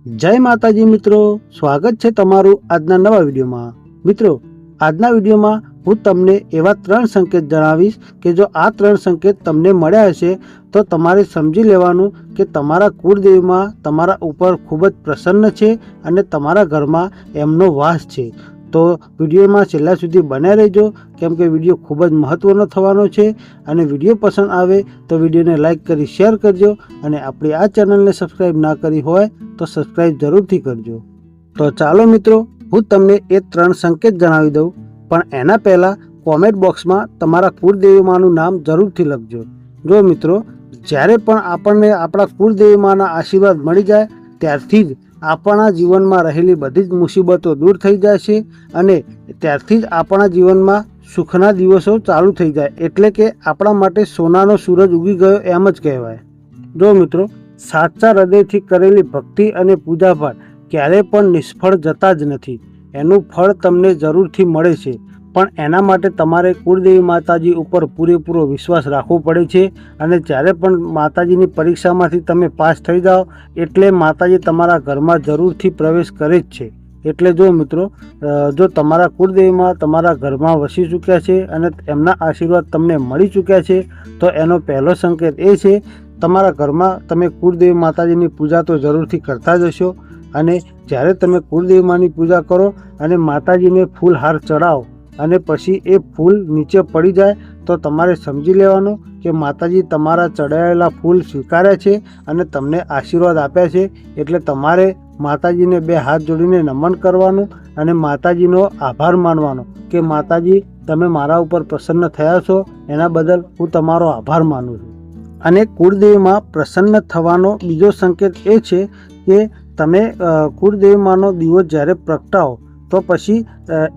जय माताजी मित्रों, स्वागत है तमारू आजना नवा विडियो में। मित्रों, आजना विडियो में हूँ तमने एवा 3 संकेत जणावीश के जो आ 3 संकेत तमने मळ्या हशे तो तमारे समझी लेवानुं के तमारा कुलदेवी मां तमारा उपर खूब ज प्रसन्न छे अने तमारा घर में एमनो वास छे। तो विडियो में छेल्ला सुधी बन्या रहेजो, केम के विडियो खूब ज महत्वनो थवानो छे। अने विडियो पसंद आवे तो विडियो ने लाइक करी शेर करजो अने आपणी आ चेनल ने सब्सक्राइब ना करी होय तो सब्सक्राइब जरूर थी करजो। तो चालो मित्रों, हूँ तमने ए 3 संकेत जणावी दऊं, पण एना पहला कॉमेंट बॉक्स में तमारा कुलदेवी मानुं नाम जरूर थी लखजो। जो मित्रों, ज्यारे पण आपणे आपणा कुलदेवी माना आशीर्वाद मळी जाय त्यारथी ज आपणा जीवन में रहेली बधी ज मुसीबतों दूर थई जशे अने त्यारथी ज आपणा जीवन में सुखना दिवसों चालू थई जाय, एटले के आपणा माटे सोनानो सूरज उगी गयो एम ज कहेवाय। जो मित्रों, साचा हृदयथी करेली भक्ति अने पूजापाठ क्यारे पण निष्फळ जता ज नथी। एनुं फळ तमने जरूरथी मळे छे, पण एना माटे तमारे कुलदेवी माताजी उपर पूरेपूरो विश्वास राखवो पड़े छे। अने ज्यारे पण माताजीनी परीक्षामांथी तमे पास थई जाओ एटले माताजी तमारा घरमां जरूरथी प्रवेश करे ज छे। एटले जो मित्रों, जो तमारा कुलदेवी मां तमारा घरमां वसी चूक्या छे अने एमना आशीर्वाद तमने मळी चूक्या छे तो एनो पहलो संकेत ए छे तमारा घरमां तमे कुलदेवी माताजीनी पूजा तो जरूरथी करता ज हशो। अने ज्यारे तमे कुलदेवी मांनी पूजा करो अने माताजीने फूलहार चढ़ाओ अने पछी ए फूल नीचे पड़ी जाए तो तमारे समझी लेवानुं के माताजी तमारा चढ़ायेला फूल स्वीकार्या छे अने तमने आशीर्वाद आप्या छे। एटले तमारे माताजीने 2 हाथ जोड़ीने नमन करवानुं अने माताजीनो आभार मानवानो के माताजी तमे मारा उपर प्रसन्न थया छो, एना बदल हूँ तमारो आभार मानु छुं। अने कुलदेवी मां प्रसन्न थवानो बीजो संकेत ए छे के तमे कुलदेवी मानो दीवो ज्यारे प्रगटाओ तो पछी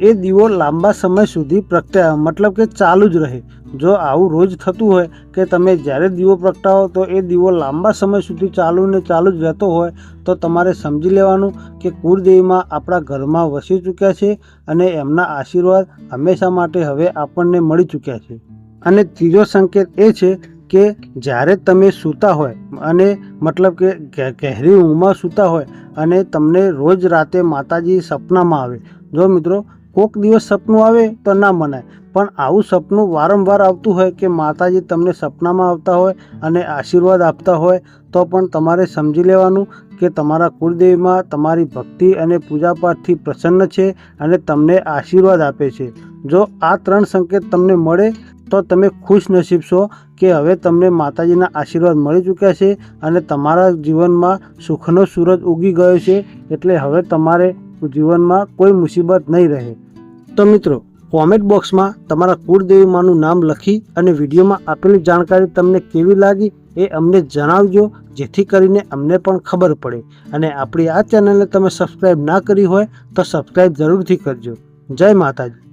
ए दीवो लांबा समय सुधी प्रगटाय, मतलब के चालू ज रहे। जो आवुं रोज थतुं होय के तमे ज्यारे दीवो प्रगटाओ तो ए दीवो लांबा समय सुधी चालू ने चालू ज रहतो होय तो तमारे समझी लेवानुं के कुलदेवी मां आपणा घरमां वसी चूक्या छे अने एमना आशीर्वाद हमेशा माटे हवे आपणने मळी चूक्या छे। अने तीजो संकेत ए छे के ज्यारे तमे सूता होय अने मतलब के गहरी ऊंघमां सूता होय अने तमने रोज राते माताजी सपनामां आवे। जो मित्रों, कोक दिवस सपनुं आवे तो ना मनाय, पण आवुं सपनुं वारंवार आवतुं होय के माताजी तमने सपनामां आवता होय अने आशीर्वाद आपता होय तो पण तमारे समझी लेवानुं के तमारा कुलदेवी मां तमारी भक्ति अने पूजापाठथी प्रसन्न छे अने तमने आशीर्वाद आपे छे। जो आ 3 संकेत तमने मळे तो तमे खुश नसीब छो के हवे तमने माताजीना आशीर्वाद मळी चूक्या छे अने तमारा जीवनमां सुखनो सूरज उगी गयो छे। एटले हवे तमारे जीवनमां कोई मुसीबत नहीं रहे। तो मित्रों, कॉमेंट बॉक्स में तमारा कुलदेवी मानुं नाम लखी अने विडियो में आपेली जानकारी तमने केवी लागी ए अमने जणावजो, जेथी करीने अमने पण खबर पड़े। अने आपणी आ चेनल ने तमे सब्सक्राइब ना करी होय तो सब्सक्राइब जरूरथी करजो। जय माताजी।